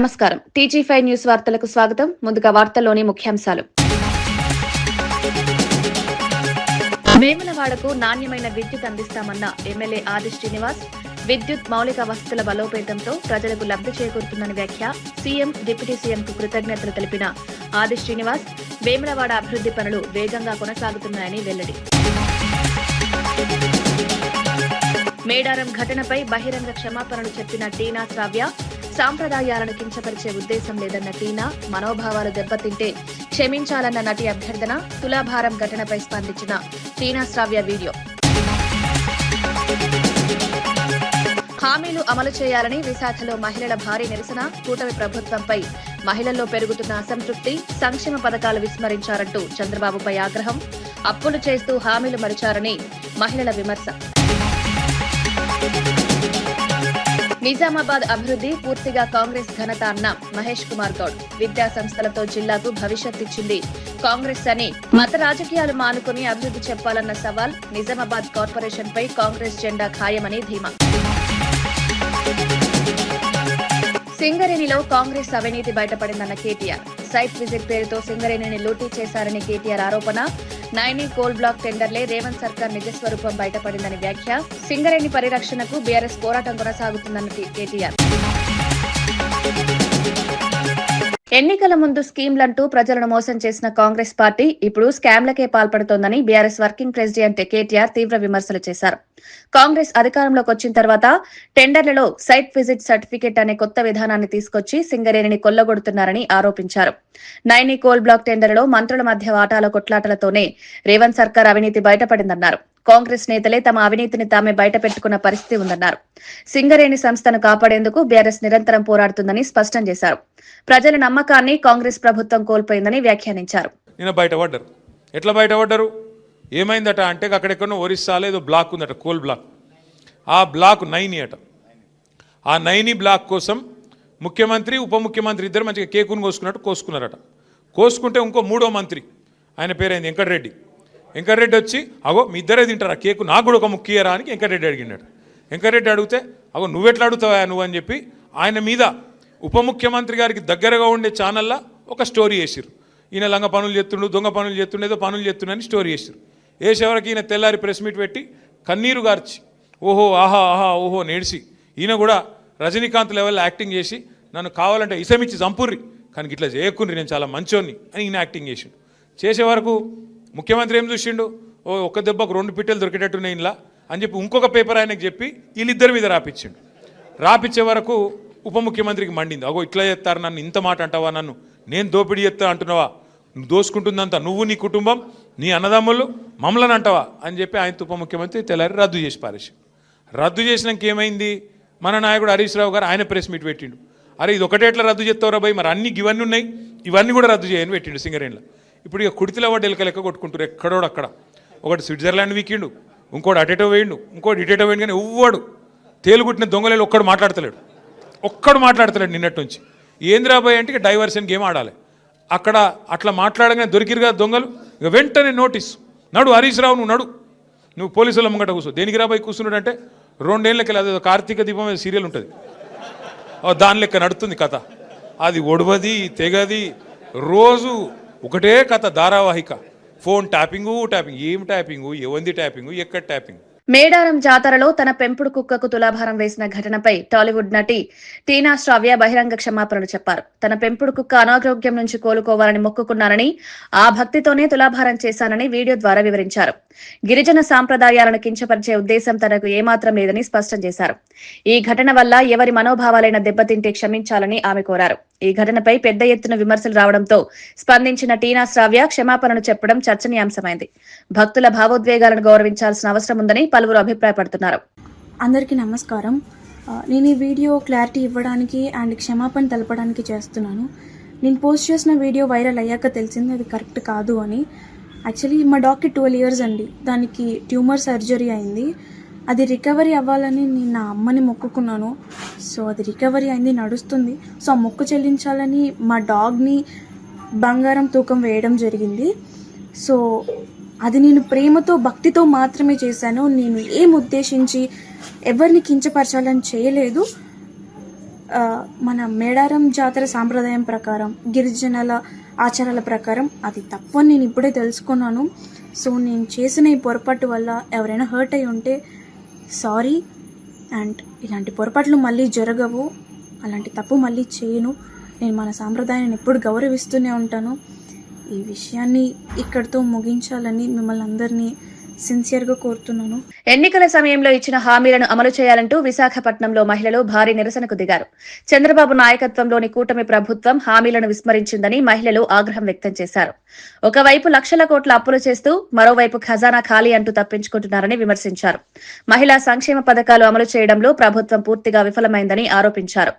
నమస్కారం. టీజీ5 న్యూస్ వార్తలకు స్వాగతం. ముందుగా వార్తల్లోని ముఖ్యాంశాలు. వేములవాడకు నాణ్యమైన విద్యుత్ అందిస్తామన్న ఎమ్మెల్యే ఆది శ్రీనివాస్. విద్యుత్ మౌలిక వసతుల బలోపేతంతో ప్రజలకు లబ్ధి చేకూరుతుందని వ్యాఖ్య. సీఎం, డిప్యూటీ సీఎంకు కృతజ్ఞతలు తెలిపిన ఆది శ్రీనివాస్. వేములవాడ అభివృద్ధి పనులు వేగంగా కొనసాగుతున్నాయని వెల్లడి. మేడారం ఘటనపై బహిరంగ క్షమాపణలు చెప్పిన టీనా శ్రావ్య. సాంప్రదాయాలను కించపరిచే ఉద్దేశం లేదన్న టీనా. మనోభావాలు దెబ్బతింటే క్షమించాలన్న నటి అభ్యర్థన. తులాభారం ఘటనపై స్పందించిన టీనా శ్రావ్య వీడియో. హామీలు అమలు చేయాలని విశాఖలో మహిళల భారీ నిరసన. కూటమి ప్రభుత్వంపై మహిళల్లో పెరుగుతున్న అసంతృప్తి. సంక్షేమ పథకాలు విస్మరించారంటూ చంద్రబాబుపై ఆగ్రహం. అప్పులు చేస్తూ హామీలు మరిచారని మహిళల విమర్శ. నిజామాబాద్ అభివృద్ధి పూర్తిగా కాంగ్రెస్ ఘనత అన్న మహేష్ కుమార్ గౌడ్. విద్యా సంస్థలతో జిల్లాకు భవిష్యత్ ఇచ్చింది కాంగ్రెస్ అని మత రాజకీయాలు మానుకుని అభివృద్ధి చెప్పాలన్న సవాల్. నిజామాబాద్ కార్పొరేషన్ పై కాంగ్రెస్ జెండా ఖాయమని ధీమా. సింగరేణిలో కాంగ్రెస్ అవినీతి బయటపడిందన్న కేటీఆర్. సైట్ విజిట్ పేరుతో సింగరేణిని లూటీ చేశారని కేటీఆర్ ఆరోపణ. నైనీ కోల్ బ్లాక్ టెండర్లే రేవంత్ సర్కార్ నిజస్వరూపం బయటపడిందని వ్యాఖ్య. సింగరేణి పరిరక్షణకు బీఆర్ఎస్ పోరాటం కొనసాగుతుందన్న కేటీఆర్. ఎన్నికల ముందు స్కీమ్లంటూ ప్రజలను మోసం చేసిన కాంగ్రెస్ పార్టీ ఇప్పుడు స్కామ్లకే పాల్పడుతోందని బీఆర్ఎస్ వర్కింగ్ ప్రెసిడెంట్ కేటీఆర్ తీవ్ర విమర్శలు చేశారు. కాంగ్రెస్ అధికారంలోకి వచ్చిన తర్వాత టెండర్లలో సైట్ విజిట్ సర్టిఫికెట్ అనే కొత్త విధానాన్ని తీసుకొచ్చి సింగరేణిని కొల్లగొడుతున్నారని ఆరోపించారు. నైనీ కోల్ బ్లాక్ టెండర్లో మంత్రుల మధ్య వాటాల కొట్లాటలతోనే రేవంత్ సర్కార్ అవినీతి బయటపడిందన్నారు. కాంగ్రెస్ నేతలే తమ అవినీతిని తామే బయట పెట్టుకున్న పరిస్థితి ఉందన్నారు. సింగరేణి సంస్థను కాపాడేందుకు బీఆర్ఎస్ నిరంతరం పోరాడుతుందని స్పష్టం చేశారు. ప్రజల నమ్మకాన్ని కాంగ్రెస్ ప్రభుత్వం కోల్పోయిందని వ్యాఖ్యానించారు. నిన్న బయటపడ్డారు. ఎట్లా బయటపడ్డారు? ఏమైందట అంటే అక్కడెక్కడో ఒరిస్సాలో ఏదో బ్లాక్ ఉందట, కోల్ బ్లాక్. ఆ బ్లాక్ నైని అట. ఆ నైని బ్లాక్ కోసం ముఖ్యమంత్రి, ఉప ముఖ్యమంత్రి ఇద్దరు మంచిగా కేకును కోసుకున్నారట. కోసుకుంటే ఇంకో మూడో మంత్రి, ఆయన పేరైంది వెంకటరెడ్డి. వెంకటరెడ్డి వచ్చి అగో మీ ఇద్దరే తింటారా కేకు, నాకు కూడా ఒక ముఖ్యరా అని వెంకటరెడ్డి అడిగినాడు. వెంకటరెడ్డి అడిగితే అగో నువ్వెట్లా అడుగుతావా నువ్వు అని చెప్పి ఆయన మీద ఉప ముఖ్యమంత్రి గారికి దగ్గరగా ఉండే ఛానల్లో ఒక స్టోరీ వేసారు. ఈయన లంగ పనులు చేస్తుండు, దొంగ పనులు చేస్తుండే, ఏదో పనులు చేస్తుండని స్టోరీ వేసారు. వేసేవరకు ఈయన తెల్లారి ప్రెస్ మీట్ పెట్టి కన్నీరు గార్చి ఓహో ఆహా ఆహా ఓహో నేడిసి ఈయన కూడా రజనీకాంత్ లెవెల్లో యాక్టింగ్ చేసి నన్ను కావాలంటే ఇసమిచ్చి చంపుర్రి కానీ ఇట్లా చేయకుండ్రి, నేను చాలా మంచోన్ని అని ఈయన యాక్టింగ్ చేసిండు. చేసే వరకు ముఖ్యమంత్రి ఏం చూసిండు, ఓ ఒక్క దెబ్బకు 2 పిట్టెలు దొరికేటట్టున్నాయి ఇలా అని చెప్పి ఇంకొక పేపర్ ఆయనకు చెప్పి వీళ్ళిద్దరి మీద రాపిచ్చిండు. రాపిచ్చే వరకు ఉప ముఖ్యమంత్రికి మండింది. అగో ఇట్లా చేస్తారు, నన్ను ఇంత మాట అంటావా, నన్ను నేను దోపిడీ చేస్తా అంటున్నావా, నువ్వు దోసుకుంటుందంతా నువ్వు, నీ కుటుంబం, నీ అన్నదమ్ములు, మమ్మల్ని అంటావా అని చెప్పి ఆయన ఉప ముఖ్యమంత్రి తెల్లారి రద్దు చేసి పారేసి. రద్దు చేసినాక ఏమైంది, మన నాయకుడు హరీష్ రావు గారు ఆయన ప్రెస్ మీట్ పెట్టిండు. అరే ఇది ఒకటే ఎట్లా రద్దు చేస్తావురా భయ్, మరి అన్ని ఇవన్నీ ఉన్నాయి, ఇవన్నీ కూడా రద్దు చేయని పెట్టిండు సింగరేణిలో. ఇప్పుడు ఇక కుడితిలో వాడు ఎలక లెక్క కొట్టుకుంటారు ఎక్కడోడు అక్కడ. ఒకటి స్విట్జర్లాండ్ వీకిండు, ఇంకోటి అటేటో వేయండు, ఇంకోటి ఇటేటో వేయండు, కానీ ఎవ్వడు తేలుగుట్టిన దొంగలేలు ఒక్కడు మాట్లాడతలేడు నిన్నటి నుంచి. ఏంద్రాబాయ్ అంటే ఇక డైవర్షన్ గేమ్ ఆడాలి. అక్కడ అట్లా మాట్లాడగానే దొరికిరుగా దొంగలు, ఇక వెంటనే నోటీస్, నడు హరీష్ రావు నువ్వు పోలీసుల ముంగట కూర్చో. దేనికి రాబాయి కూర్చున్నాడు అంటే 2 ఏళ్ళకి అదేదో కార్తీక దీపం మీద సీరియల్ ఉంటుంది, దాని లెక్క నడుతుంది కథ. అది ఒడవది తెగది, రోజు ఒకటే కథ ధారావాహిక. ఫోన్ ట్యాపింగు, ఏం ట్యాపింగు, ఎవంది ట్యాపింగు, ఎక్కడ ట్యాపింగ్. మేడారం జాతరలో తన పెంపుడు కుక్కకు తులాభారం వేసిన ఘటనపై టాలీవుడ్ నటి టీనా శ్రావ్య బహిరంగ క్షమాపణలు చెప్పారు. తన పెంపుడు కుక్క అనారోగ్యం నుంచి కోలుకోవాలని మొక్కుకున్నానని, ఆ భక్తితోనే తులాభారం చేశానని వీడియో ద్వారా వివరించారు. గిరిజన సాంప్రదాయాలను కించపరిచే ఉద్దేశం తనకు ఏమాత్రం లేదని స్పష్టం చేశారు. ఈ ఘటన వల్ల ఎవరి మనోభావాలైన దెబ్బతింటే క్షమించాలని ఆమె కోరారు. ఈ ఘటనపై పెద్ద ఎత్తున విమర్శలు రావడంతో స్పందించిన టీనా శ్రావ్య క్షమాపణలు చెప్పడం చర్చనీయాంశమైంది. భక్తుల భావోద్వేగాలను గౌరవించాల్సిన అవసరం ఉందని పలువురు అభిప్రాయపడుతున్నారు. అందరికీ నమస్కారం. నేను ఈ వీడియో క్లారిటీ ఇవ్వడానికి అండ్ క్షమాపణ తెలపడానికి చేస్తున్నాను. నేను పోస్ట్ చేసిన వీడియో వైరల్ అయ్యాక తెలిసింది అది కరెక్ట్ కాదు అని. యాక్చువల్లీ మా డాక్టర్ 12 years అండి, దానికి ట్యూమర్ సర్జరీ అయింది. అది రికవరీ అవ్వాలని నేను నా అమ్మని మొక్కుకున్నాను. సో అది రికవరీ అయింది, నడుస్తుంది. సో ఆ మొక్కు చెల్లించాలని మా డాగ్ని బంగారం తూకం వేయడం జరిగింది. సో అది నేను ప్రేమతో భక్తితో మాత్రమే చేశాను. నేను ఏం ఉద్దేశించి ఎవరిని కించపరచాలని చేయలేదు. మన మేడారం జాతర సాంప్రదాయం ప్రకారం, గిరిజనుల ఆచారాల ప్రకారం అది తప్పు అని నేను ఇప్పుడే తెలుసుకున్నాను. సో నేను చేసిన ఈ పొరపాటు వల్ల ఎవరైనా హర్ట్ అయి ఉంటే సారీ. అండ్ ఇలాంటి పొరపాట్లు మళ్ళీ జరగవు, అలాంటి తప్పు మళ్ళీ చేయను. నేను మన సాంప్రదాయాన్ని ఎప్పుడు గౌరవిస్తూనే ఉంటాను. ఈ విషయాన్ని ఇక్కడితో ముగించాలని మిమ్మల్ని అందరినీ సిన్సియర్గా కోరుతున్నాను. ఎన్నికల సమయంలో ఇచ్చిన హామీలను అమలు చేయాలంటూ విశాఖపట్నంలో మహిళలు భారీ నిరసనకు దిగారు. చంద్రబాబు నాయకత్వంలోని కూటమి ప్రభుత్వం హామీలను విస్మరించిందని మహిళలు ఆగ్రహం వ్యక్తం చేశారు. ఒకవైపు లక్షల కోట్ల అప్పులు చేస్తూ మరోవైపు ఖజానా ఖాళీ అంటూ తప్పించుకుంటున్నారని విమర్శించారు. మహిళా సంక్షేమ పథకాలు అమలు చేయడంలో ప్రభుత్వం పూర్తిగా విఫలమైందని ఆరోపించారు.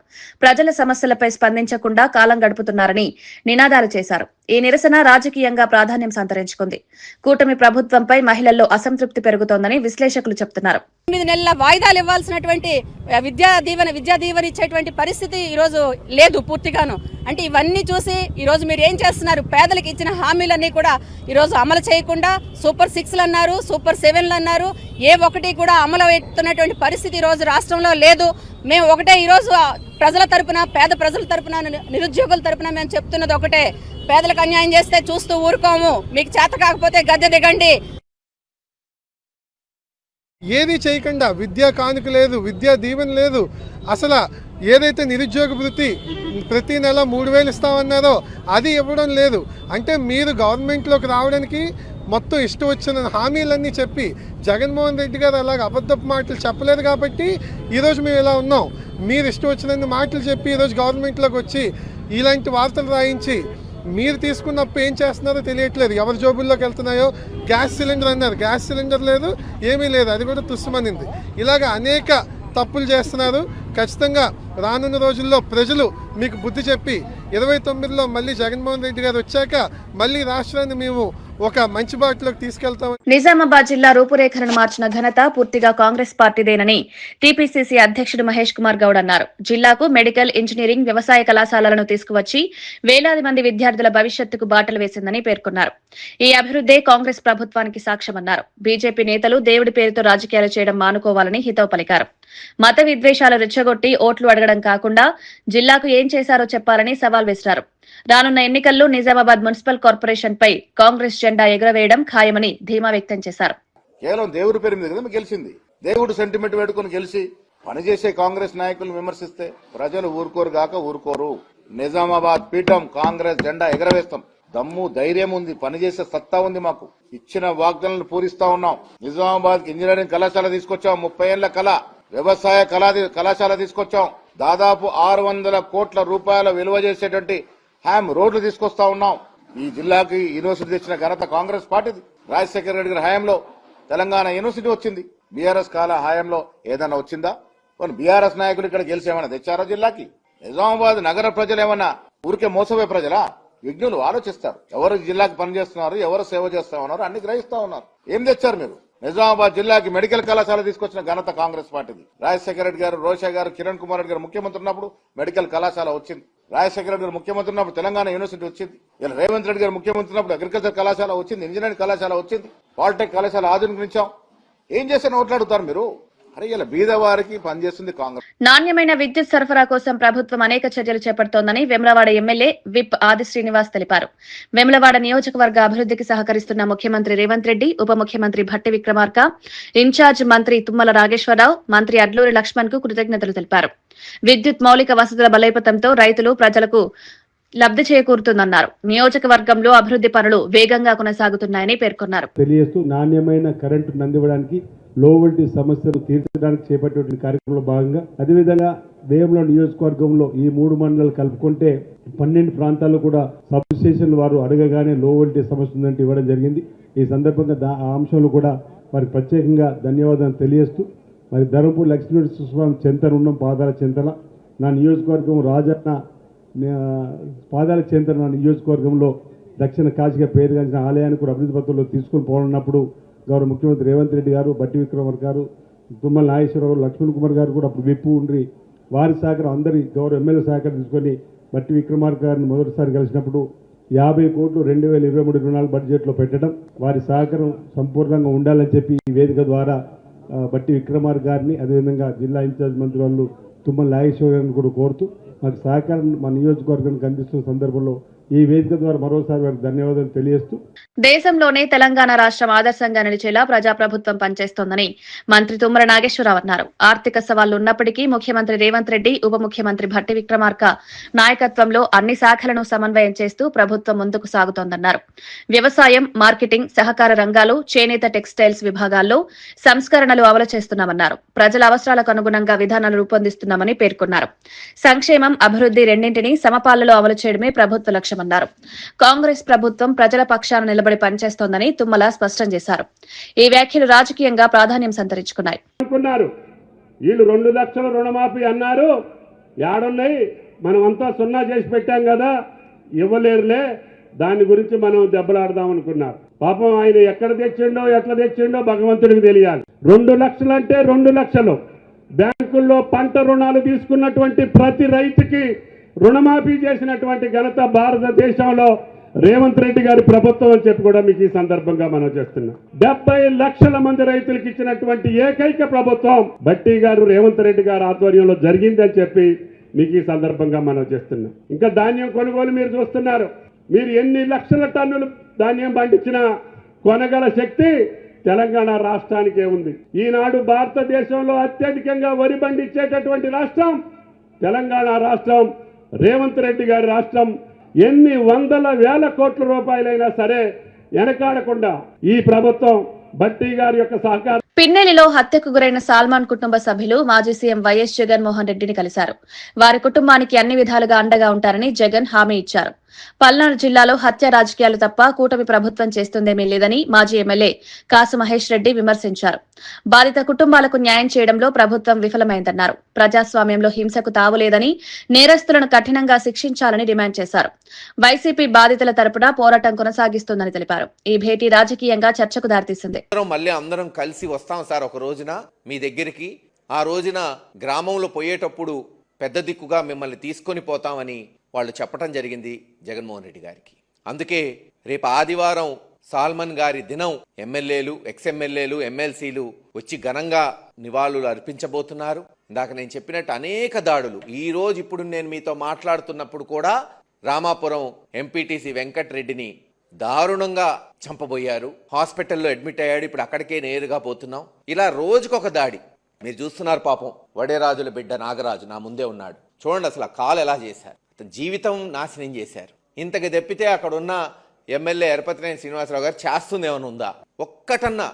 ప్రజల సమస్యలపై స్పందించకుండా కాలం గడుపుతున్నారని నినాదాలు చేశారు. ఈ నిరసన రాజకీయంగా ప్రాధాన్యం సంతరించుకుంది. కూటమి ప్రభుత్వంపై మహిళల్లో అసంతృప్తి పెరుగుతోందని విశ్లేషకులు చెబుతున్నారు. 9 నెలల వాయిదాలు ఇవ్వాల్సినటువంటి విద్యా దీవెన ఇచ్చేటువంటి పరిస్థితి ఈ రోజు లేదు పూర్తిగాను. అంటే ఇవన్నీ చూసి ఈ రోజు మీరు ఏం చేస్తున్నారు? పేదలకు ఇచ్చిన హామీలన్నీ కూడా ఈ రోజు అమలు చేయకుండా సూపర్ 6లు అన్నారు, సూపర్ 7లు అన్నారు. ఏ ఒక్కటి కూడా అమలు అవుతున్నటువంటి పరిస్థితి ఈ రోజు రాష్ట్రంలో లేదు. మేము ఒకటే ఈ రోజు ప్రజల తరపున, పేద ప్రజల తరపున, నిరుద్యోగుల తరపున మేము చెప్తున్నది ఒకటే: పేదలకు అన్యాయం చేస్తే చూస్తూ ఊరుకోము. మీకు చేత కాకపోతే గద్దె దిగండి. ఏది చేయకుండా విద్యా కానుక లేదు, విద్యా దీవెన లేదు. అసలు ఏదైతే నిరుద్యోగ వృత్తి ప్రతి నెల 3,000 ఇస్తామన్నారో అది ఇవ్వడం లేదు. అంటే మీరు గవర్నమెంట్లోకి రావడానికి మొత్తం ఇష్టం వచ్చిన హామీలన్నీ చెప్పి జగన్మోహన్ రెడ్డి గారు అలాగ అబద్ధపు మాటలు చెప్పలేదు కాబట్టి ఈరోజు మేము ఇలా ఉన్నాం. మీరు ఇష్టం వచ్చినన్ని మాటలు చెప్పి ఈరోజు గవర్నమెంట్లోకి వచ్చి ఇలాంటి వార్తలు రాయించి మీరు తీసుకున్నప్పుడు ఏం చేస్తున్నారో తెలియట్లేదు. ఎవరి జోబుల్లోకి వెళ్తున్నాయో. గ్యాస్ సిలిండర్ అన్నారు, గ్యాస్ సిలిండర్ లేదు, ఏమీ లేదు, అది కూడా తుస్సుమనింది. ఇలాగ అనేక తప్పులు చేస్తున్నారు. ఖచ్చితంగా రానున్న రోజుల్లో ప్రజలు మీకు బుద్ధి చెప్పి 29లో మళ్ళీ జగన్మోహన్ రెడ్డి గారు వచ్చాక మళ్ళీ రాష్ట్రాన్ని మేము ఒక మంచి బాటలోకి తీసుకెళ్తాం. నిజామాబాద్ జిల్లా రూపురేఖలను మార్చిన ఘనత పూర్తిగా కాంగ్రెస్ పార్టీదేనని టీపీసీసీ అధ్యక్షుడు మహేష్ కుమార్ గౌడ్ అన్నారు. జిల్లాకు మెడికల్, ఇంజనీరింగ్, వ్యవసాయ కళాశాలలను తీసుకువచ్చి వేలాది మంది విద్యార్థుల భవిష్యత్తుకు బాటలు వేసిందని పేర్కొన్నారు. ఈ అభివృద్దే కాంగ్రెస్ ప్రభుత్వానికి సాక్ష్యమన్నారు. బీజేపీ నేతలు దేవుడి పేరుతో రాజకీయాలు చేయడం మానుకోవాలని హితవు పలికారు. మత విద్వేషాలు రెచ్చగొట్టి ఓట్లు అడగడం కాకుండా జిల్లాకు ఏం చేశారో చెప్పాలని సవాల్ విసిరారు. రానున్న ఎన్నికల్లో నిజామాబాద్ మున్సిపల్ కార్పొరేషన్ పై కాంగ్రెస్ జెండా ఎగురవేయడం ఖాయమని ధీమా వ్యక్తం చేశారు. కేవలం దేవుడి పేరు మీద కదా గెలిచింది. దేవుడు సెంటిమెంట్ పెట్టుకుని గెలిచి పనిచేసే కాంగ్రెస్ నాయకులను విమర్శిస్తే ప్రజలు ఊరుకోరు గాక ఊరుకోరు. నిజామాబాద్ పీఠం కాంగ్రెస్ జెండా ఎగరవేస్తాం. దమ్ము, ధైర్యం ఉంది, పనిచేసే సత్తా ఉంది మాకు. ఇచ్చిన వాగ్దానాలను పూరిస్తా ఉన్నాం. నిజామాబాద్ కి ఇంజనీరింగ్ కళాశాల తీసుకొచ్చాం, 30 ఏళ్ల కళ. వ్యవసాయ కళాశాల తీసుకొచ్చాం. దాదాపు 600 కోట్ల రూపాయల విలువ చేసేటువంటి హ్యామ్ రోడ్లు తీసుకొస్తా ఉన్నాం. ఈ జిల్లాకి యూనివర్సిటీ తెచ్చిన ఘనత కాంగ్రెస్ పార్టీది. రాజశేఖర రెడ్డి గారి హయాంలో తెలంగాణ యూనివర్సిటీ వచ్చింది. బీఆర్ఎస్ కాల హయాంలో ఏదైనా వచ్చిందా? కొన్ని బీఆర్ఎస్ నాయకులు ఇక్కడ గెలిచేమన్నా తెచ్చారా జిల్లాకి? నిజామాబాద్ నగర ప్రజలు ఏమన్నా ఊరికే మోసపోయే ప్రజలా? విఘ్నులు ఆలోచిస్తారు. ఎవరు జిల్లాకి పనిచేస్తున్నారు, ఎవరు సేవ చేస్తా ఉన్నారు అన్ని గ్రహిస్తా ఉన్నారు. ఏం తెచ్చారు మీరు? నిజామాబాద్ జిల్లాకి మెడికల్ కళాశాల తీసుకొచ్చిన ఘనత కాంగ్రెస్ పార్టీది. రాజశేఖర రెడ్డి గారు, రోషా గారు, కిరణ్ కుమార్ రెడ్డి గారు ముఖ్యమంత్రి ఉన్నప్పుడు మెడికల్ కళాశాల వచ్చింది. రాజశేఖర రెడ్డి గారు ముఖ్యమంత్రి ఉన్నప్పుడు తెలంగాణ యూనివర్సిటీ వచ్చింది. ఇలా రేవంత్ రెడ్డి గారు ముఖ్యమంత్రి ఉన్నప్పుడు అగ్రికల్చర్ కళాశాల వచ్చింది, ఇంజనీరింగ్ కళాశాల వచ్చింది, పాలిటెక్ కళాశాల ఆధునికరించాం. ఏం చేస్తే ఓట్లాడుతారు మీరు? అరే ఇలా బీదవారికి పనిచేస్తుంది కాంగ్రెస్. నాణ్యమైన విద్యుత్ సరఫరా కోసం ప్రభుత్వం అనేక చర్యలు చేపడుతోందని వేములవాడ ఎమ్మెల్యే విప్ ఆది శ్రీనివాస్ తెలిపారు. వేములవాడ నియోజకవర్గ అభివృద్ధికి సహకరిస్తున్న ముఖ్యమంత్రి రేవంత్ రెడ్డి, ఉప ముఖ్యమంత్రి భట్టి విక్రమార్క, ఇన్ఛార్జ్ మంత్రి తుమ్మల నాగేశ్వరరావు, మంత్రి అడ్లూరి లక్ష్మణ్ కు కృతజ్ఞతలు తెలిపారు. విద్యుత్ మౌలిక వసతుల బలోపేతంతో రైతులు, ప్రజలకు లబ్ధి చేకూరుతుందన్నారు. నియోజకవర్గంలో అభివృద్ధి పనులు వేగంగా కొనసాగుతున్నాయని పేర్కొన్నారు. తెలియజేస్తూ నాణ్యమైన కరెంటు అందివ్వడానికి, లో వోల్టేజ్ సమస్యలు తీర్చడానికి చేపట్టే కార్యక్రమంలో భాగంగా అదేవిధంగా వేముల నియోజకవర్గంలో ఈ 3 మండలాలు కలుపుకుంటే 12 ప్రాంతాల్లో కూడా సబ్ స్టేషన్లు వారు అడగగానే లో వోల్టేజ్ సమస్య ఉందంటే ఇవ్వడం జరిగింది. ఈ సందర్భంగా ఆ అంశంలో కూడా వారికి ప్రత్యేకంగా ధన్యవాదాలు తెలియజేస్తూ మరి ధర్మపూర్ లక్ష్మీనరసింహస్వామి చెంతన ఉన్నాం, పాదాల చెంతన. నా నియోజకవర్గం రాజన్న పాదాల చెంతన నా నియోజకవర్గంలో దక్షిణ కాశీగా పేరుగాంచిన ఆలయాన్ని కూడా అభివృద్ధి పత్రంలో తీసుకుని పోనున్నప్పుడు గౌరవ ముఖ్యమంత్రి రేవంత్ రెడ్డి గారు, భట్టి విక్రమార్క గారు, తుమ్మల నాగేశ్వరరావు, లక్ష్మణ్ కుమార్ గారు కూడా అప్పుడు విప్పు ఉండ్రి వారి సహకారం, అందరి గౌరవ ఎమ్మెల్యే సహకారం తీసుకొని భట్టి విక్రమార్క గారిని మొదటిసారి కలిసినప్పుడు 50 కోట్లు 2023-24 బడ్జెట్లో పెట్టడం, వారి సహకారం సంపూర్ణంగా ఉండాలని చెప్పి ఈ వేదిక ద్వారా భట్టి విక్రమార్క గారిని, అదేవిధంగా జిల్లా ఇన్ఛార్జ్ మంత్రి వాళ్ళు తుమ్మల నాగేశ్వర గారిని కూడా కోరుతూ మాకు సహకారం మా నియోజకవర్గానికి అందిస్తున్న సందర్భంలో ఈ వేదిక ద్వారా మరోసారి వారికి ధన్యవాదాలు తెలియజేస్తూ దేశంలోనే తెలంగాణ రాష్ట్రం ఆదర్శంగా నిలిచేలా ప్రజాప్రభుత్వం పనిచేస్తోందని మంత్రి తుమ్మల నాగేశ్వరరావు అన్నారు. ఆర్థిక సవాళ్లు ఉన్నప్పటికీ ముఖ్యమంత్రి రేవంత్ రెడ్డి, ఉప ముఖ్యమంత్రి భట్టి విక్రమార్క నాయకత్వంలో అన్ని శాఖలను సమన్వయం చేస్తూ ప్రభుత్వం ముందుకు సాగుతోందన్నారు. వ్యవసాయం, మార్కెటింగ్, సహకార రంగాలు, చేనేత, టెక్స్టైల్స్ విభాగాల్లో సంస్కరణలు అమలు చేస్తున్నామన్నారు. ప్రజల అవసరాలకు అనుగుణంగా విధానాలు రూపొందిస్తున్నామని పేర్కొన్నారు. సంక్షేమం, అభివృద్ధి రెండింటినీ సమపాళ్లలో అమలు చేయడమే ప్రభుత్వ లక్ష్యం. కాంగ్రెస్ ప్రభుత్వం ప్రజల పక్షాన నిలబడి పనిచేస్తోందని తుమ్మల స్పష్టం చేశారు. ఈ వ్యాఖ్యలు రాజకీయంగా ప్రాధాన్యం సంతరించుకున్నాయి. వీళ్ళు 2 లక్షల రుణమాఫీ అన్నారు, యాడున్నాయి, మనమంతా సున్నా చేసి పెట్టాం కదా, ఇవ్వలేరులే, దాని గురించి మనం దెబ్బలాడదాం అనుకున్నారు. పాపం ఆయన ఎక్కడ తెచ్చిండో ఎట్లా తెచ్చిండో భగవంతుడికి తెలియాలి. 2 లక్షలు అంటే 2 లక్షలు. బ్యాంకుల్లో పంట రుణాలు తీసుకున్నటువంటి ప్రతి రైతుకి రుణమాఫీ చేసినటువంటి ఘనత భారతదేశంలో రేవంత్ రెడ్డి గారి ప్రభుత్వం అని చెప్పి కూడా మీకు ఈ సందర్భంగా మనం చేస్తున్నాం. 70 లక్షల మంది రైతులకు ఇచ్చినటువంటి ఏకైక ప్రభుత్వం భట్టి గారు, రేవంత్ రెడ్డి గారి ఆధ్వర్యంలో జరిగిందని చెప్పి మీకు ఈ సందర్భంగా మనం చేస్తున్నాం. ఇంకా ధాన్యం కొనుగోలు మీరు చూస్తున్నారు. మీరు ఎన్ని లక్షల టన్నులు ధాన్యం పండించినా కొనగల శక్తి తెలంగాణ రాష్ట్రానికే ఉంది. ఈనాడు భారతదేశంలో అత్యధికంగా వరి పండించేటటువంటి రాష్ట్రం తెలంగాణ రాష్ట్రం, రేవంత్ రెడ్డి గారి రాష్ట్రం. ఎన్ని వందల వేల కోట్ల రూపాయలైనా సరే వెనకాడకుండా ఈ ప్రభుత్వం భట్టి గారి యొక్క సహకారం. పిన్నెలిలో హత్యకు గురైన సాల్మాన్ కుటుంబ సభ్యులు మాజీ సీఎం వైఎస్ జగన్మోహన్ రెడ్డిని కలిశారు. వారి కుటుంబానికి అన్ని విధాలుగా అండగా ఉంటారని జగన్ హామీ ఇచ్చారు. పల్నాడు జిల్లాలో హత్య రాజకీయాలు తప్ప కూటమి ప్రభుత్వం చేస్తుందేమీ లేదని మాజీ ఎమ్మెల్యే కాసు మహేష్ రెడ్డి విమర్శించారు. బాధిత కుటుంబాలకు న్యాయం చేయడంలో ప్రభుత్వం విఫలమైందన్నారు. ప్రజాస్వామ్యంలో హింసకు తావులేదని, నేరస్తులను కఠినంగా శిక్షించాలని డిమాండ్ చేశారు. వైసీపీ బాధితుల తరపున పోరాటం కొనసాగిస్తోందని తెలిపారు. ఈ భేటీ రాజకీయంగా చర్చకు దారితీసింది. మళ్ళీ అందరం కలిసి వస్తాం సార్ ఒక రోజున మీ దగ్గరికి. ఆ రోజున గ్రామంలో పోయేటప్పుడు పెద్ద దిక్కుగా మిమ్మల్ని తీసుకొని పోతామని వాళ్ళు చెప్పడం జరిగింది జగన్మోహన్ రెడ్డి గారికి. అందుకే రేపు ఆదివారం సాల్మన్ గారి దినం ఎమ్మెల్యేలు, ఎక్స్ఎమ్మెల్యేలు, ఎమ్మెల్సీలు వచ్చి ఘనంగా నివాళులు అర్పించబోతున్నారు. ఇందాక నేను చెప్పినట్టు అనేక దాడులు, ఈ రోజు ఇప్పుడు నేను మీతో మాట్లాడుతున్నప్పుడు కూడా రామాపురం ఎంపీటీసీ వెంకటరెడ్డిని దారుణంగా చంపబోయారు. హాస్పిటల్లో అడ్మిట్ అయ్యాడు. ఇప్పుడు అక్కడికే నేరుగా పోతున్నాం. ఇలా రోజుకొక దాడి మీరు చూస్తున్నారు. పాపం వడేరాజుల బిడ్డ నాగరాజు నా ముందే ఉన్నాడు. చూడండి అసలు ఆ కాలు ఎలా చేశారు, జీవితం నాశనం చేశారు. ఇంతకు తెప్పితే అక్కడ ఉన్న ఎమ్మెల్యే ఎరపతినేని శ్రీనివాసరావు గారు చేస్తుంది ఏమైనా ఉందా? ఒక్కటన్నా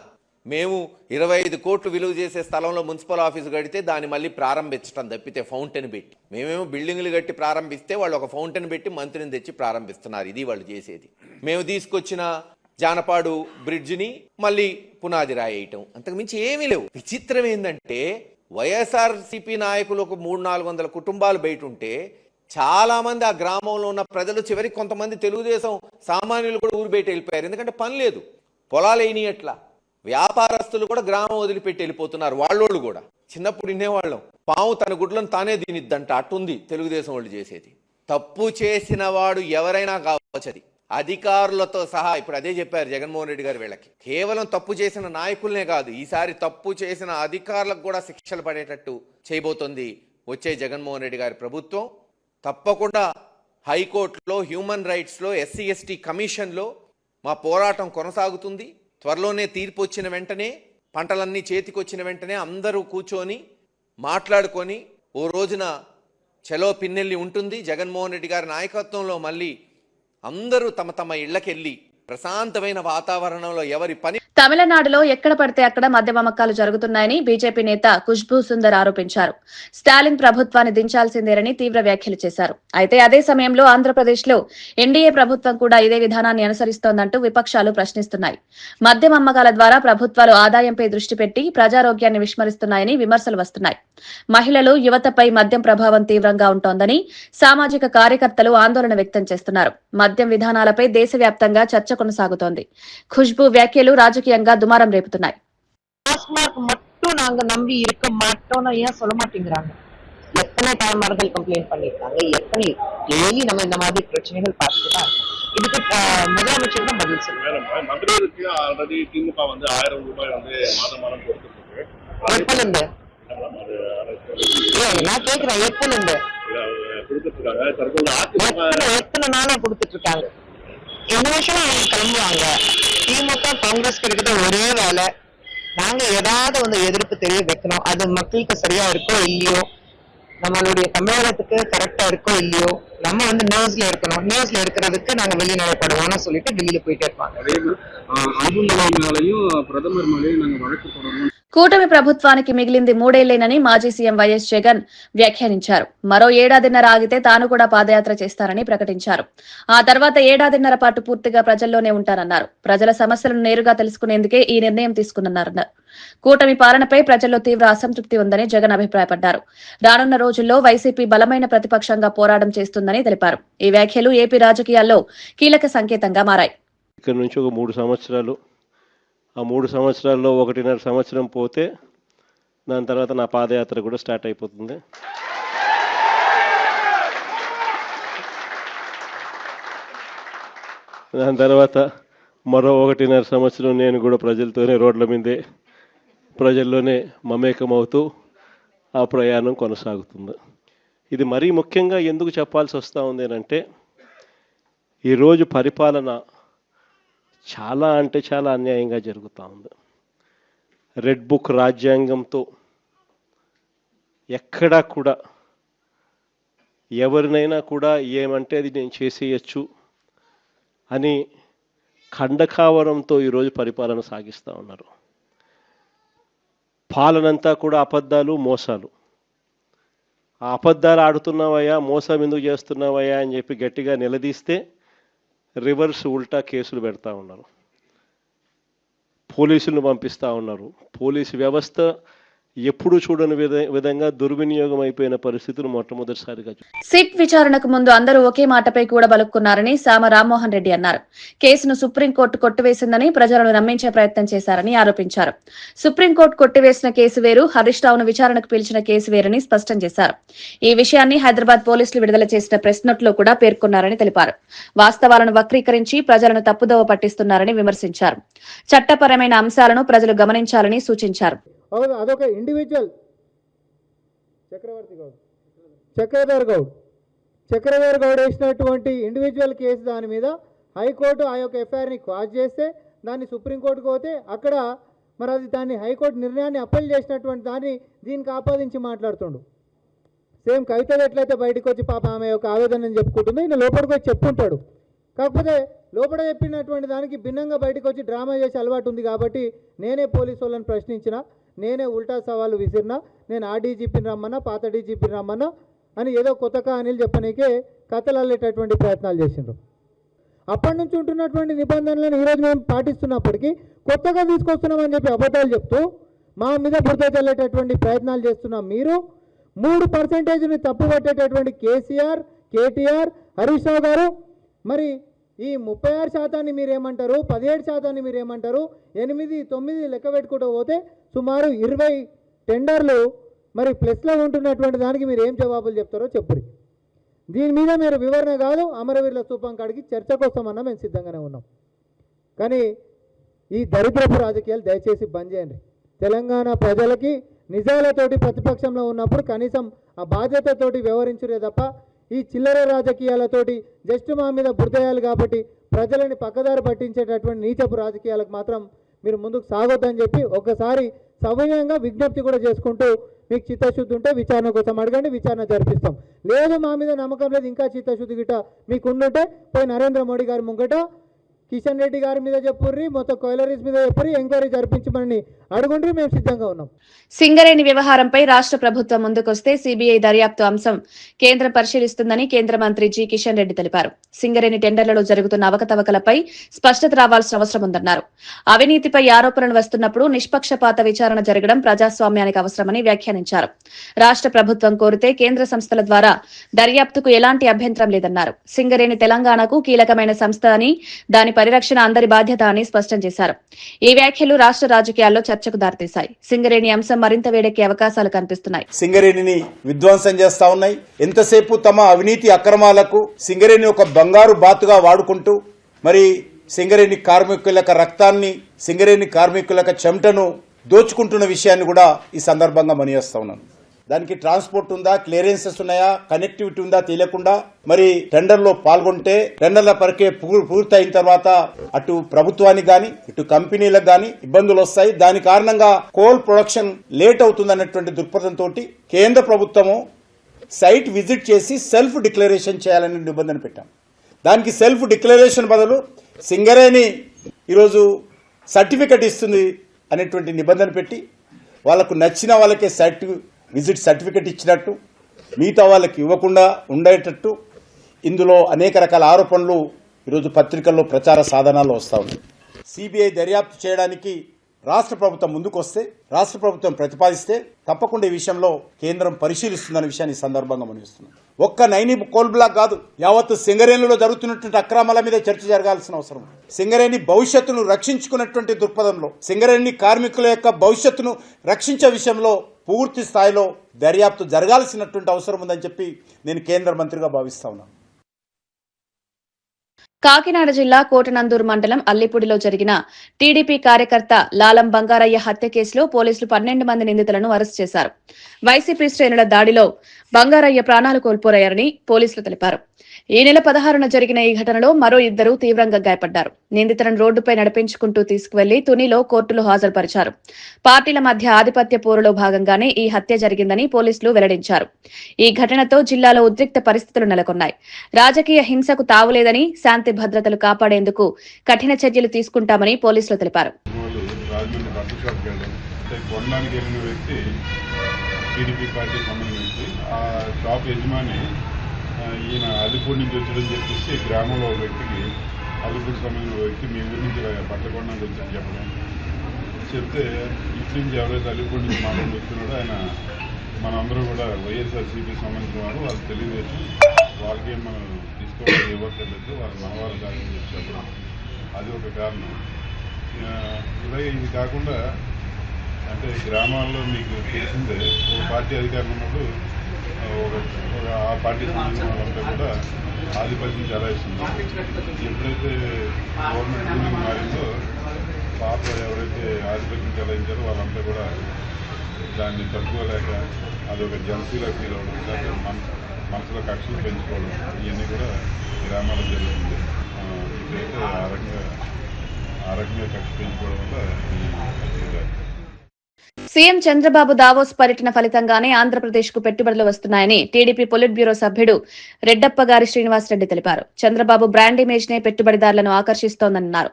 మేము 25 కోట్లు విలువ చేసే స్థలంలో మున్సిపల్ ఆఫీసు కడితే దాన్ని మళ్ళీ ప్రారంభించడం తప్పితే ఫౌంటైన్ పెట్టి, మేమేమో బిల్డింగ్లు కట్టి ప్రారంభిస్తే వాళ్ళు ఒక ఫౌంటైన్ పెట్టి మంత్రిని తెచ్చి ప్రారంభిస్తున్నారు. ఇది వాళ్ళు చేసేది. మేము తీసుకొచ్చిన జానపాడు బ్రిడ్జిని మళ్ళీ పునాది రాయేయటం, అంతకుమించి ఏమీ లేవు. విచిత్రం ఏంటంటే వైఎస్ఆర్సీపీ నాయకులు ఒక 300-400 కుటుంబాలు బయట ఉంటే చాలా మంది ఆ గ్రామంలో ఉన్న ప్రజలు, చివరికి కొంతమంది తెలుగుదేశం సామాన్యులు కూడా ఊరు బయట వెళ్ళిపోయారు. ఎందుకంటే పని లేదు, పొలాలు అయినట్లా. వ్యాపారస్తులు కూడా గ్రామం వదిలిపెట్టి వెళ్ళిపోతున్నారు. వాళ్ళోళ్ళు కూడా చిన్నప్పుడు వినేవాళ్ళం, పాము తన గుడ్లను తానే తినిద్దంట. అట్టుంది తెలుగుదేశం వాళ్ళు చేసేది. తప్పు చేసిన వాడు ఎవరైనా కావచ్చు, అది అధికారులతో సహా. ఇప్పుడు అదే చెప్పారు జగన్మోహన్ రెడ్డి గారు వీళ్ళకి. కేవలం తప్పు చేసిన నాయకులనే కాదు, ఈసారి తప్పు చేసిన అధికారులకు కూడా శిక్షలు పడేటట్టు చేయబోతోంది వచ్చే జగన్మోహన్ రెడ్డి గారి ప్రభుత్వం. తప్పకుండా హైకోర్టులో, హ్యూమన్ రైట్స్లో, ఎస్సీ ఎస్టీ కమిషన్లో మా పోరాటం కొనసాగుతుంది. త్వరలోనే తీర్పు వచ్చిన వెంటనే, పంటలన్నీ చేతికొచ్చిన వెంటనే అందరూ కూర్చొని మాట్లాడుకొని ఓ రోజున చలో పిన్నెల్లి ఉంటుంది. జగన్మోహన్ రెడ్డి గారి నాయకత్వంలో మళ్ళీ అందరూ తమ తమ ఇళ్లకెళ్ళి ప్రశాంతమైన వాతావరణంలో ఎవరి పని. తమిళనాడులో ఎక్కడ పడితే అక్కడ మద్యం అమ్మకాలు జరుగుతున్నాయని బీజేపీ నేత ఖుష్బూ సుందర్ ఆరోపించారు. స్టాలిన్ ప్రభుత్వాన్ని దించాల్సిందేనని తీవ్ర వ్యాఖ్యలు చేశారు. అయితే అదే సమయంలో ఆంధ్రప్రదేశ్లో ఎన్డీఏ ప్రభుత్వం కూడా ఇదే విధానాన్ని అనుసరిస్తోందంటూ విపక్షాలు ప్రశ్నిస్తున్నాయి. మద్యం అమ్మకాల ద్వారా ప్రభుత్వాలు ఆదాయంపై దృష్టి పెట్టి ప్రజారోగ్యాన్ని విస్మరిస్తున్నాయని విమర్శలు వస్తున్నాయి. మహిళలు, యువతపై మద్యం ప్రభావం తీవ్రంగా ఉంటోందని సామాజిక కార్యకర్తలు ఆందోళన వ్యక్తం చేస్తున్నారు. మద్యం విధానాలపై దేశవ్యాప్తంగా చర్చ కొనసాగుతోంది. ఖుష్బూ వ్యాఖ్యలు రాజకీయంగా దుమారం రేపుతున్నాయి. டாஸ்மாக் மட்டும் நாங்க நம்பி இருக்க மாட்டோம்னு ஏன் சொல்ல மாட்டேங்கிறாங்க? எத்தனை தாய்மார்கள் கம்ப்ளைண்ட் பண்ணிருக்காங்க, எத்தனை டெய்லி நம்ம இந்த மாதிரி பிரச்சனைகள் பார்த்துட்டு தான் இதுக்கு முதலமைச்சர் தான் பதில் சொல்லுவாங்க. மகளிருக்கு ஆல்ரெடி திமுக வந்து 1000 ரூபாய் வந்து மாதம் கொடுத்துருக்கு. எப்பல இருந்து நான் கேக்குறேன் எப்பன்னு எத்தனை நாளா கொடுத்துட்டு இருக்காங்க. இந்த வருஷம் அவங்க கிளம்புவாங்க. திமுக காங்கிரஸ்க்கு இருக்கிற ஒரே வேலை, நாங்க ஏதாவது வந்து எதிர்ப்பு தெரிய வைக்கணும். அது மக்களுக்கு சரியா இருக்கோ இல்லையோ, நம்மளுடைய தமிழகத்துக்கு கரெக்டா இருக்கோ இல்லையோ, நம்ம வந்து நியூஸ்ல இருக்கணும். நியூஸ்ல இருக்கிறதுக்கு நாங்க வெளிநடைப்படுவோம்னு சொல்லிட்டு வெளியில போயிட்டே இருப்பாங்க. பிரதமர் மேலேயும் நாங்க வழக்கு போடணும். కూటమి ప్రభుత్వానికి మిగిలింది మూడేళ్లేనని మాజీ సీఎం వైఎస్ జగన్ వ్యాఖ్యానించారు. మరో ఏడాదిన్నర ఆగితే తాను కూడా పాదయాత్ర చేస్తారని ప్రకటించారు. ఆ తర్వాత ఏడాదిన్నర పాటు పూర్తిగా ప్రజల్లోనే ఉంటారన్నారు. ప్రజల సమస్యలను నేరుగా తెలుసుకునేందుకే ఈ నిర్ణయం తీసుకున్నారు. కూటమి పాలనపై ప్రజల్లో తీవ్ర అసంతృప్తి ఉందని జగన్ అభిప్రాయపడ్డారు. రానున్న రోజుల్లో వైసీపీ బలమైన ప్రతిపక్షంగా పోరాటం చేస్తుందని తెలిపారు. ఈ వ్యాఖ్యలు ఏపీ రాజకీయాల్లో కీలక సంకేతంగా మారాయి. ఇక్కడ నుంచి ఒక 3 సంవత్సరాలు, ఆ 3 సంవత్సరాల్లో 1.5 సంవత్సరం పోతే దాని తర్వాత నా పాదయాత్ర కూడా స్టార్ట్ అయిపోతుంది. దాని తర్వాత మరో 1.5 సంవత్సరం నేను కూడా ప్రజలతోనే రోడ్ల మీదే ప్రజల్లోనే మమేకమవుతూ ఆ ప్రయాణం కొనసాగుతుంది. ఇది మరీ ముఖ్యంగా ఎందుకు చెప్పాల్సి వస్తూ ఉంది అంటే, ఈరోజు పరిపాలన చాలా అంటే చాలా అన్యాయంగా జరుగుతూ ఉంది. రెడ్ బుక్ రాజ్యాంగంతో ఎక్కడా కూడా ఎవరినైనా కూడా ఏమంటే అది నేను చేసేయచ్చు అని ఖండకావరంతో ఈరోజు పరిపాలన సాగిస్తూ ఉన్నారు. పాలనంతా కూడా అబద్ధాలు, మోసాలు. ఆ అబద్ధాలు ఆడుతున్నావయ్యా, మోసం ఎందుకు చేస్తున్నావయ్యా అని చెప్పి గట్టిగా నిలదీస్తే రివర్స్ ఉల్టా కేసులు పెడతా ఉన్నారు. పోలీసులను పంపిస్తూ ఉన్నారు. పోలీసు వ్యవస్థ ఎప్పుడు చూడని విధంగా దుర్వినియోగం అయిపోయిన పరిస్థితులు మొట్టమొదటిసారిగా. సిట్ విచారణకు ముందు అందరూ ఒకే మాటపై కూడా బలుక్కున్నారని సామ రామ్మోహన్ రెడ్డి అన్నారు. కేసును సుప్రీంకోర్టు కొట్టివేసిందని ప్రజలను నమ్మించే ప్రయత్నం చేశారని ఆరోపించారు. సుప్రీంకోర్టు కొట్టివేసిన కేసు వేరు, హరీష్ రావును విచారణకు పిలిచిన కేసు వేరని స్పష్టం చేశారు. ఈ విషయాన్ని హైదరాబాద్ పోలీసులు విడుదల చేసిన ప్రెస్ నోట్లో కూడా పేర్కొన్నారని తెలిపారు. వాస్తవాలను వక్రీకరించి ప్రజలను తప్పుదోవ పట్టిస్తున్నారని విమర్శించారు. చట్టపరమైన అంశాలను ప్రజలు గమనించాలని సూచించారు. అదొక ఇండివిజువల్ చక్రధర్ గౌడ్ వేసినటువంటి ఇండివిజువల్ కేసు దాని మీద హైకోర్టు ఆ యొక్క ఎఫ్ఐఆర్ని క్వాష్ చేస్తే దాన్ని సుప్రీంకోర్టుకు పోతే అక్కడ మరి అది దాన్ని హైకోర్టు నిర్ణయాన్ని అప్పీల్ చేసినటువంటి దాన్ని దీనికి ఆపాదించి మాట్లాడుతుండు. సేమ్ కవిత ఎట్లయితే బయటకు వచ్చి పాప ఆమె యొక్క ఆవేదనని చెప్పుకుంటుందో ఈయన లోపలికి వచ్చి చెప్పుకుంటాడు. కాకపోతే లోపల చెప్పినటువంటి దానికి భిన్నంగా బయటకు వచ్చి డ్రామా చేసే అలవాటు ఉంది. కాబట్టి నేనే పోలీసు వాళ్ళని ప్రశ్నించిన, నేనే ఉల్టా సవాళ్ళు విసిరినా, నేను ఆ డీజీపీని రమ్మన్నా, పాత డీజీపీని రమ్మన్నా అని ఏదో కొత్త కహానీలు చెప్పనీకే కథలు అల్లేటటువంటి ప్రయత్నాలు చేసిండ్రు. అప్పటి నుంచి ఉంటున్నటువంటి నిబంధనలను ఈరోజు మేము పాటిస్తున్నప్పటికీ కొత్తగా తీసుకొస్తున్నామని చెప్పి అబద్ధాలు చెప్తూ మా మీద బురద చల్లేటటువంటి ప్రయత్నాలు చేస్తున్నాం. మీరు 3% తప్పుపట్టేటటువంటి కేసీఆర్, కేటీఆర్, హరీష్ రావు గారు మరి ఈ 36% మీరేమంటారు, 17% మీరేమంటారు, 8, 9 లెక్క పెట్టుకుంటూ పోతే సుమారు 20 టెండర్లు మరి ప్లస్లో ఉంటున్నటువంటి దానికి మీరు ఏం జవాబులు చెప్తారో చెప్పురి. దీని మీద మీరు వివరణ కాదు, అమరవీరుల స్థూపం కాడికి చర్చకు వస్తామన్నా మేము సిద్ధంగానే ఉన్నాం. కానీ ఈ దరిద్రపు రాజకీయాలు దయచేసి బంద్ చేయండి. తెలంగాణ ప్రజలకి నిజాలతోటి ప్రతిపక్షంలో ఉన్నప్పుడు కనీసం ఆ బాధ్యతతోటి వ్యవహరించురే తప్ప ఈ చిల్లర రాజకీయాలతోటి జస్ట్ మా మీద బురదయాలు కాబట్టి ప్రజలని పక్కదారి పట్టించేటటువంటి నీచపు రాజకీయాలకు మాత్రం మీరు ముందుకు సాగొద్దని చెప్పి ఒకసారి సవినయంగా విజ్ఞప్తి కూడా చేసుకుంటూ, మీకు చిత్తశుద్ధి ఉంటే విచారణ కోసం అడగండి, విచారణ జరిపిస్తాం. లేదు మా మీద నమ్మకం లేదు, ఇంకా చిత్తశుద్ధి గిట్ట మీకు ఉండుంటే పోయి నరేంద్ర మోడీ గారి ముంగట కిషన్ రెడ్డి గారి మీద చెప్పుర్రి, మొత్తం కోయిలరీస్ మీద చెప్పుర్రి, ఎంక్వైరీ జరిపించమని అడుగుండ్రి, మేము సిద్ధంగా ఉన్నాం. సింగరేణి వ్యవహారంపై రాష్ట్ర ప్రభుత్వం ముందుకొస్తే సీబీఐ దర్యాప్తు అంశం కేంద్రం పరిశీలిస్తుందని కేంద్ర మంత్రి జి కిషన్ రెడ్డి తెలిపారు. సింగరేణి టెండర్లలో జరుగుతున్న అవకతవకలపై స్పష్టత రావాల్సిన అవసరం ఉందన్నారు. అవినీతిపై ఆరోపణలు వస్తున్నప్పుడు నిష్పక్షపాత విచారణ జరగడం ప్రజాస్వామ్యానికి అవసరమని వ్యాఖ్యానించారు. రాష్ట్ర ప్రభుత్వం కోరితే కేంద్ర సంస్థల ద్వారా దర్యాప్తుకు ఎలాంటి అభ్యంతరం లేదన్నారు. సింగరేణి తెలంగాణకు కీలకమైన సంస్థ అని, దాని పరిరక్షణ అందరి బాధ్యత అని స్పష్టం చేశారు. ఈ వ్యాఖ్యలు రాష్ట్ర రాజకీయాల్లో చర్చకు దారితీశాయి. సింగరేణి అంశం మరింత వేడెక్కే అవకాశాలు కనిపిస్తున్నాయి. సింగరేణిని విధ్వంసం చేస్తా ఉన్నాయి. ఎంతసేపు తమ అవినీతి అక్రమాలకు సింగరేణి ఒక బంగారు బాతుగా వాడుకుంటూ మరి సింగరేణి కార్మికుల రక్తాన్ని, సింగరేణి కార్మికుల చెమటను దోచుకుంటున్న విషయాన్ని కూడా ఈ సందర్భంగా మనియేస్తా ఉన్నాను. దానికి ట్రాన్స్పోర్ట్ ఉందా, క్లియరెన్సెస్ ఉన్నాయా, కనెక్టివిటీ ఉందా తెలియకుండా మరి టెండర్లో పాల్గొంటే టెండర్ల ప్రక్రియ పూర్తయిన తర్వాత అటు ప్రభుత్వానికి గాని ఇటు కంపెనీలకు గాని ఇబ్బందులు వస్తాయి. దాని కారణంగా కోల్ ప్రొడక్షన్ లేట్ అవుతుందన్నటువంటి దృక్పథంతో కేంద్ర ప్రభుత్వము సైట్ విజిట్ చేసి సెల్ఫ్ డిక్లరేషన్ చేయాలని నిబంధన పెట్టాం. దానికి సెల్ఫ్ డిక్లరేషన్ బదులు సింగరేణి ఈరోజు సర్టిఫికెట్ ఇస్తుంది అనేటువంటి నిబంధన పెట్టి వాళ్ళకు నచ్చిన వాళ్ళకే విజిట్ సర్టిఫికెట్ ఇచ్చినట్టు మిగతా వాళ్ళకి ఇవ్వకుండా ఉండేటట్టు ఇందులో అనేక రకాల ఆరోపణలు ఈరోజు పత్రికల్లో ప్రచార సాధనాల్లో వస్తూ ఉన్నాయి. సిబిఐ దర్యాప్తు చేయడానికి రాష్ట్ర ప్రభుత్వం ముందుకు వస్తే, రాష్ట్ర ప్రభుత్వం ప్రతిపాదిస్తే తప్పకుండా ఈ విషయంలో కేంద్రం పరిశీలిస్తుందనే విషయాన్ని ఈ సందర్భంగా మనవిస్తున్నాం. ఒక్క నైని కోల్ బ్లాక్ కాదు, యావత్తు సింగరేణిలో జరుగుతున్నటువంటి అక్రమాల మీద చర్చ జరగాల్సిన అవసరం. సింగరేణి భవిష్యత్తును రక్షించుకున్నటువంటి దృక్పథంలో సింగరేణి కార్మికుల యొక్క భవిష్యత్తును రక్షించే విషయంలో పూర్తి స్థాయిలో దర్యాప్తు జరగాల్సినటువంటి అవసరం ఉందని చెప్పి నేను కేంద్ర మంత్రిగా భావిస్తా ఉన్నాను. కాకినాడ జిల్లా కోటనందూరు మండలం అల్లిపూడిలో జరిగిన టీడీపీ కార్యకర్త లాలం బంగారయ్య హత్య కేసులో పోలీసులు 12 మంది నిందితులను అరెస్ట్ చేశారు. వైసీపీ శ్రేణుల దాడిలో బంగారయ్య ప్రాణాలు కోల్పోయారని పోలీసులు తెలిపారు. ఈ నెల 16న జరిగిన ఈ ఘటనలో మరో 2 తీవ్రంగా గాయపడ్డారు. నిందితులను రోడ్డుపై నడిపించుకుంటూ తీసుకువెళ్లి తునిలో కోర్టులో హాజరుపరిచారు. పార్టీల మధ్య ఆధిపత్య పోరులో భాగంగానే ఈ హత్య జరిగిందని పోలీసులు వెల్లడించారు. ఈ ఘటనతో జిల్లాలో ఉద్రిక్త పరిస్థితులు నెలకొన్నాయి. రాజకీయ హింసకు తావులేదని, శాంతి భద్రతలు కాపాడేందుకు కఠిన చర్యలు తీసుకుంటామని పోలీసులు తెలిపారు. ఈయన అల్లిపూడి నుంచి వచ్చాడని చెప్పేసి గ్రామంలో ఒక వ్యక్తికి, అల్లిపూడి సంబంధించిన వ్యక్తి మీ ఊరి నుంచి పట్టకొండకి వచ్చారని చెప్పడం చెప్తే, ఇటు నుంచి ఎవరైతే అల్లిపూడి నుంచి మాట్లాడి చెప్తున్నాడో ఆయన మనందరూ కూడా వైఎస్ఆర్సీపీ సంబంధించిన వారు, వాళ్ళు తెలుగుదేశం, వాళ్ళకేం మనం తీసుకోవడం ఇవ్వట్లేదు, వాళ్ళు మనవాళ్ళు కాదని చెప్పి చెప్పడం అది ఒక కారణం. ఇలాగే ఇది కాకుండా అంటే గ్రామాల్లో మీకు తెలిసిందే, ఒక పార్టీ అధికారం ఉన్నప్పుడు ఆ పార్టీ సంబంధించిన వాళ్ళంతా కూడా ఆధిపత్యం చెలాయిస్తుంది. ఎప్పుడైతే గవర్నమెంట్ రూలింగ్ మారిందో పాప ఎవరైతే ఆధిపత్యం చెలాయించారో వాళ్ళంతా కూడా దాన్ని తట్టుకోలేక అదొక జలసీలా ఫీల్ అవ్వడం, లేకపోతే మనసులో కక్షలు పెంచుకోవడం, ఇవన్నీ కూడా గ్రామాల్లో జరుగుతుంది. ఇప్పుడైతే ఆ రకంగా కక్ష పెంచుకోవడం వల్ల ఈ సీఎం చంద్రబాబు దావోస్ పర్యటన ఫలితంగానే ఆంధ్రప్రదేశ్ కు పెట్టుబడులు వస్తున్నాయని టీడీపీ పొలిట్ బ్యూరో సభ్యుడు రెడ్డప్పగారి శ్రీనివాసరెడ్డి తెలిపారు. చంద్రబాబు బ్రాండ్ ఇమేజ్ నే పెట్టుబడిదారులను ఆకర్షిస్తోందన్నారు.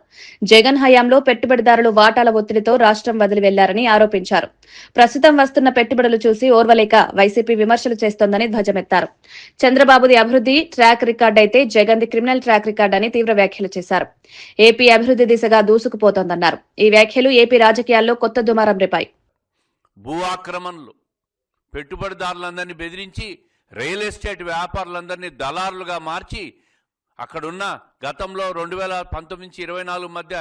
జగన్ హయాంలో పెట్టుబడిదారులు వాటాల ఒత్తిడితో రాష్ట్రం వదిలి వెళ్లారని ఆరోపించారు. ప్రస్తుతం వస్తున్న పెట్టుబడులు చూసి ఓర్వలేక వైసీపీ విమర్శలు చేస్తోందని ధ్వజమెత్తారు. చంద్రబాబుది అభివృద్ధి ట్రాక్ రికార్డ్ అయితే జగన్ది క్రిమినల్ ట్రాక్ రికార్డ్ అని తీవ్ర వ్యాఖ్యలు చేశారు. ఏపీ అభివృద్ధి దిశగా దూసుకుపోతోందన్నారు. ఈ వ్యాఖ్యలు ఏపీ రాజకీయాల్లో కొత్త దుమారం రేపాయి. భూ ఆక్రమణలు, పెట్టుబడిదారులందరినీ బెదిరించి రియల్ ఎస్టేట్ వ్యాపారులందరినీ దళారులుగా మార్చి అక్కడున్న గతంలో 2019 నుంచి 24 మధ్య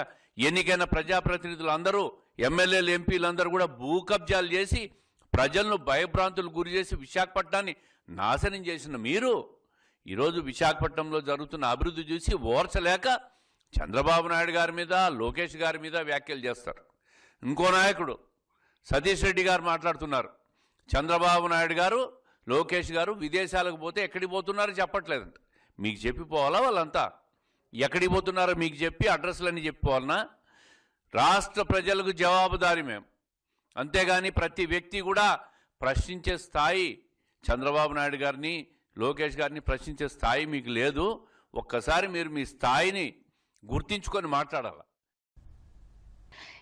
ఎన్నికైన ప్రజాప్రతినిధులందరూ, ఎమ్మెల్యేలు, ఎంపీలందరూ కూడా భూ కబ్జాలు చేసి ప్రజలను భయభ్రాంతులు గురి చేసి విశాఖపట్నాన్ని నాశనం చేసిన మీరు ఈరోజు విశాఖపట్నంలో జరుగుతున్న అభివృద్ధి చూసి ఓర్చలేక చంద్రబాబు నాయుడు గారి మీద, లోకేష్ గారి మీద వ్యాఖ్యలు చేస్తారు. ఇంకో నాయకుడు సతీష్ రెడ్డి గారు మాట్లాడుతున్నారు. చంద్రబాబు నాయుడు గారు, లోకేష్ గారు విదేశాలకు పోతే ఎక్కడికి పోతున్నారో చెప్పట్లేదంట. మీకు చెప్పిపోవాలా? వాళ్ళంతా ఎక్కడికి పోతున్నారో మీకు చెప్పి అడ్రస్లన్నీ చెప్పిపోవాలన్నా? రాష్ట్ర ప్రజలకు జవాబుదారీ మేము. అంతేగాని ప్రతి వ్యక్తి కూడా ప్రశ్నించే స్థాయి, చంద్రబాబు నాయుడు గారిని, లోకేష్ గారిని ప్రశ్నించే స్థాయి మీకు లేదు. ఒక్కసారి మీరు మీ స్థాయిని గుర్తించుకొని మాట్లాడాలి.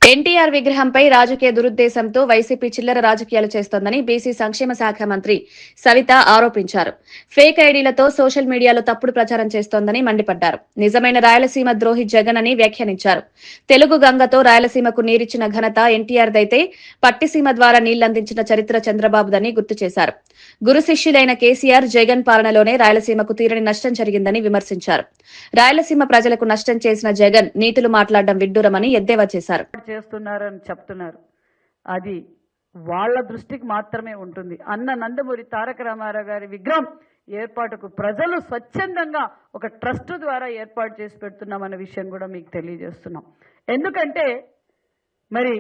ఎన్టీఆర్ విగ్రహంపై రాజకీయ దురుద్దేశంతో వైసీపీ చిల్లర రాజకీయాలు చేస్తోందని బీసీ సంక్షేమ శాఖ మంత్రి సవిత ఆరోపించారు. ఫేక్ ఐడీలతో సోషల్ మీడియాలో తప్పుడు ప్రచారం చేస్తోందని మండిపడ్డారు. నిజమైన రాయలసీమ ద్రోహి జగన్ అని వ్యాఖ్యానించారు. తెలుగు గంగతో రాయలసీమకు నీరిచ్చిన ఘనత ఎన్టీఆర్దైతే పట్టిసీమ ద్వారా నీళ్లందించిన చరిత్ర చంద్రబాబుదని గుర్తు చేశారు. గురు శిష్యులైన కేసీఆర్, జగన్ పాలనలోనే రాయలసీమకు తీరని నష్టం జరిగిందని విమర్శించారు. రాయలసీమ ప్రజలకు నష్టం చేసిన జగన్ నీతులు మాట్లాడడం విడ్డూరమని ఎద్దేవా చేశారు. చేస్తున్నారని చెప్తున్నారు. అది వాళ్ళ దృష్టికి మాత్రమే ఉంటుంది. అన్న నందమూరి తారక రామారావు గారి విగ్రహం ఏర్పాటుకు ప్రజలు స్వచ్ఛందంగా ఒక ట్రస్ట్ ద్వారా ఏర్పాటు చేసి పెడుతున్నామన్న విషయం కూడా మీకు తెలియజేస్తున్నాం. ఎందుకంటే మరి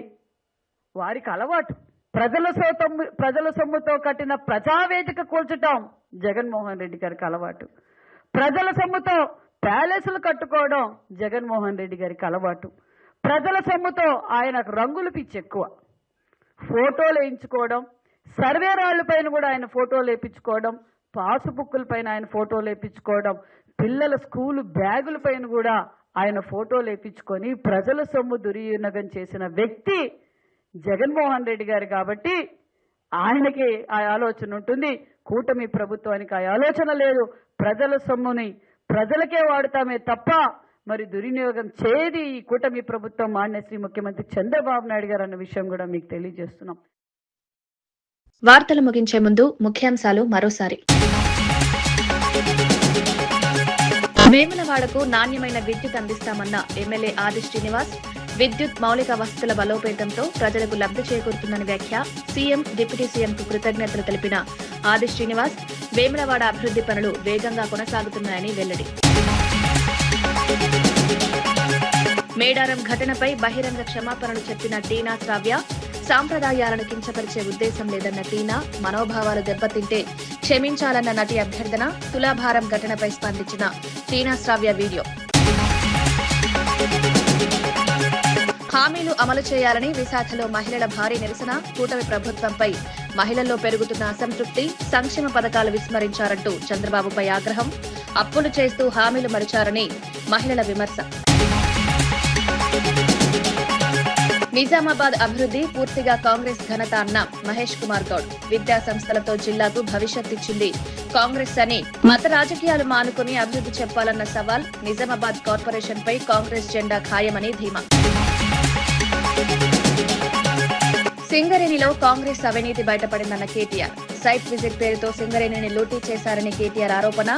వారికి అలవాటు ప్రజల సొమ్ముతో కట్టిన ప్రజావేదిక కూల్చటం జగన్మోహన్ రెడ్డి గారికి అలవాటు. ప్రజల సొమ్ముతో ప్యాలెస్లు కట్టుకోవడం జగన్మోహన్ రెడ్డి గారికి అలవాటు. ప్రజల సొమ్ముతో ఆయనకు రంగులు పిచ్చి ఎక్కువ. ఫోటోలు వేయించుకోవడం, సర్వే రాళ్ల పైన కూడా ఆయన ఫోటోలు వేయించుకోవడం, పాసుబుక్కుల పైన ఆయన ఫోటోలు వేయించుకోవడం, పిల్లల స్కూలు బ్యాగుల పైన కూడా ఆయన ఫోటోలు వేయించుకొని ప్రజల సొమ్ము దుర్వినియోగం చేసిన వ్యక్తి జగన్మోహన్ రెడ్డి గారు. కాబట్టి ఆయనకి ఆ ఆలోచన ఉంటుంది. కూటమి ప్రభుత్వానికి ఆ ఆలోచన లేదు. ప్రజల సొమ్ముని ప్రజలకే వాడుతామే తప్ప మరి దుర్వినియోగం చేయది ఈ కూటమి ప్రభుత్వం, మాన్యశ్రీ ముఖ్యమంత్రి చంద్రబాబు నాయుడు గారు అన్న విషయం కూడా మీకు తెలియజేస్తున్నాం. వార్తలు ముగించే ముందు ముఖ్యాంశాలు మరోసారి. వేములవాడకు నాణ్యమైన విద్యుత్ అందిస్తామన్న ఎమ్మెల్యే ఆది శ్రీనివాస్. విద్యుత్ మౌలిక వసతుల బలోపేతంతో ప్రజలకు లబ్ధి చేకూరుతుందని వ్యాఖ్య. సీఎం, డిప్యూటీ సీఎంకు కృతజ్ఞతలు తెలిపిన ఆది శ్రీనివాస్. వేములవాడ అభివృద్ధి పనులు వేగంగా కొనసాగుతున్నాయని వెల్లడి. మేడారం ఘటనపై బహిరంగ క్షమాపణలు చెప్పిన టీనా శ్రావ్య. సాంప్రదాయాలను కించపరిచే ఉద్దేశం లేదన్న టీనా. మనోభావాలు దెబ్బతింటే క్షమించాలన్న నటి అభ్యర్థన. తులాభారం ఘటనపై స్పందించిన టీనా శ్రావ్య వీడియో. హామీలు అమలు చేయాలని విశాఖలో మహిళల భారీ నిరసన. కూటమి ప్రభుత్వంపై మహిళల్లో పెరుగుతున్న అసంతృప్తి. సంక్షేమ పథకాలు విస్మరించారంటూ చంద్రబాబుపై ఆగ్రహం. అప్పులు చేస్తూ హామీలు మరిచారని మహిళల విమర్శ. నిజామాబాద్ అభివృద్ధి పూర్తిగా కాంగ్రెస్ ఘనత అన్న మహేష్ కుమార్ గౌడ్. విద్యా సంస్థలతో జిల్లాకు భవిష్యత్ ఇచ్చింది కాంగ్రెస్ అని. మత రాజకీయాలు మానుకుని అభివృద్ధి చెప్పాలన్న సవాల్. నిజామాబాద్ కార్పొరేషన్ పై కాంగ్రెస్ జెండా ఖాయమని ధీమా. సింగరేణిలో కాంగ్రెస్ అవినీతి బయటపడిందన్న కేటీఆర్. సైట్ విజిట్ పేరుతో సింగరేణిని లూటీ చేశారని కేటీఆర్ ఆరోపణ.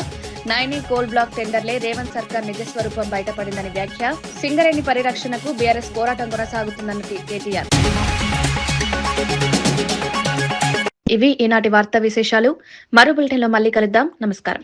నైనీ కోల్ బ్లాక్ టెండర్లే రేవంత్ సర్కార్ నిజస్వరూపం బయటపడిందని వ్యాఖ్య. సింగరేణి పరిరక్షణకు బీఆర్ఎస్ పోరాటం కొనసాగుతుందన్న కేటీఆర్. ఇవి ఈనాటి వార్తా విశేషాలు. మరో బులెటిన్లో మళ్ళీ కలుద్దాం. నమస్కారం.